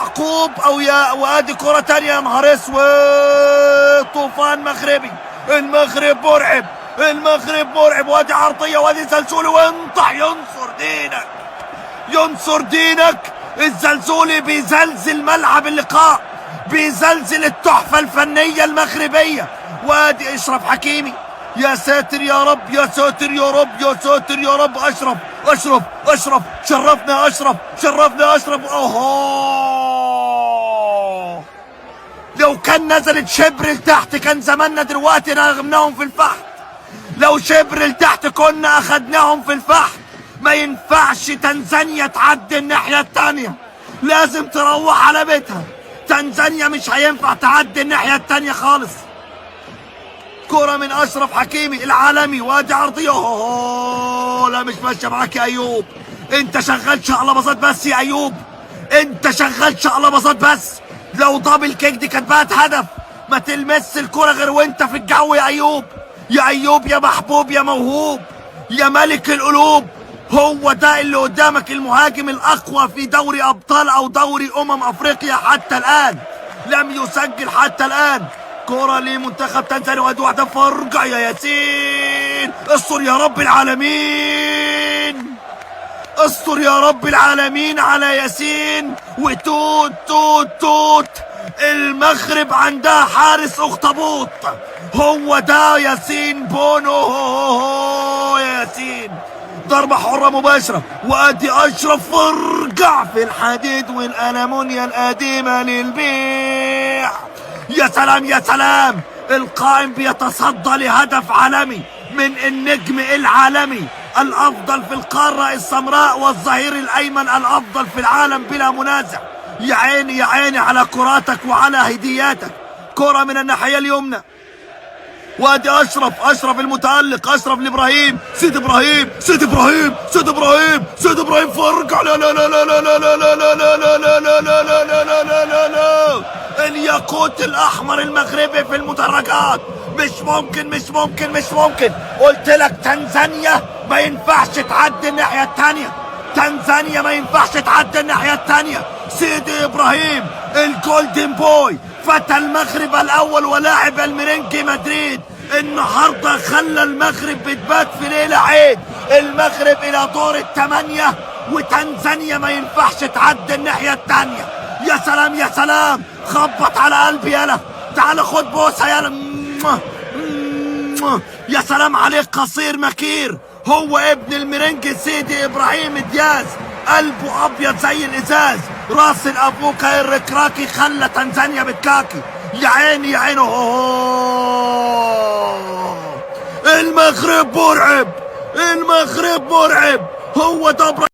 يعقوب وادي كرة تانية يا نهار اسود. طوفان مغربي. المغرب مرعب، المغرب مرعب. وادي عرضية وادي زلزولي وانطح. ينصر دينك، ينصر دينك. الزلزولي بيزلزل ملعب اللقاء، بيزلزل التحفة الفنية المغربية. وادي اشرف حكيمي. يا ساتر يا رب، يا ساتر يا رب، يا ساتر يا رب. اشرف اشرف اشرف، شرفنا اشرف، شرفنا اشرف. اوه، لو كان نزلت شبر لتحت كان زماننا دلوقتي نغمناهم في الفحم. لو شبر لتحت كنا اخدناهم في الفحم. ما ينفعش تنزانيا تعدي الناحية التانية، لازم تروح على بيتها. تنزانيا مش هينفع تعدي الناحية التانية خالص. كرة من اشرف حكيمي العالمي. وادي عرضية. اوه، لا مش ماشية معاك يا ايوب. انت شغال شقلباظات بس يا ايوب، انت شغال شقلباظات بس. لو دبل كيك دي كانت بقت هدف. ما تلمس الكرة غير وانت في الجو يا ايوب. يا ايوب يا محبوب يا موهوب يا ملك القلوب. هو ده اللي قدامك، المهاجم الاقوى في دوري ابطال او دوري افريقيا حتى الان. لم يسجل حتى الان. كرة لمنتخب تنزانيا وادي واحدة. فرجع يا ياسين. استر يا رب العالمين، استر يا رب العالمين على ياسين. وتوت توت توت. المغرب عندها حارس اخطبوط. هو ده ياسين بونو. يا ياسين، ضربة حرة مباشرة. وادي اشرف. فرجع في الحديد والالمونيا القديمة للبيع. يا سلام يا سلام. القائم بيتصدى لهدف عالمي من النجم العالمي الافضل في القارة السمراء والظهير الايمن الافضل في العالم بلا منازع. يا عيني يا عيني على كراتك وعلى هدياتك. كرة من الناحية اليمنى. وادي اشرف، اشرف المتألق. اشرف لابراهيم. سيد ابراهيم، سيد ابراهيم، سيد ابراهيم، سيد ابراهيم. فرجع. لا لا لا لا لا لا لا لا لا لا لا لا لا لا لا لا لا لا لا. الياقوت الاحمر المغربي في المدرجات. مش ممكن مش ممكن مش ممكن. قلت لك تنزانيا ما ينفعش تعدي الناحية التانية. تنزانيا ما ينفعش تعدي الناحية التانية. سيدي ابراهيم الجولدن بوي، فتى المغرب الاول ولاعب الميرينجي مدريد، النهارده خلى المغرب بتبات في ليله عيد. المغرب الى دور الثمانيه وتنزانيا ما ينفعش تعدي الناحيه الثانيه. يا سلام يا سلام. خبط على قلبي يالا. تعال خد بوسه يالا. يا سلام عليك قصير مكير. هو ابن الميرينجي سيدي ابراهيم دياز، قلبه ابيض زي الازاز. راس الافوكا الركراكي خلى تنزانيا بتكاكي. يا عيني يا عيني. المغرب مرعب، المغرب مرعب. هو ده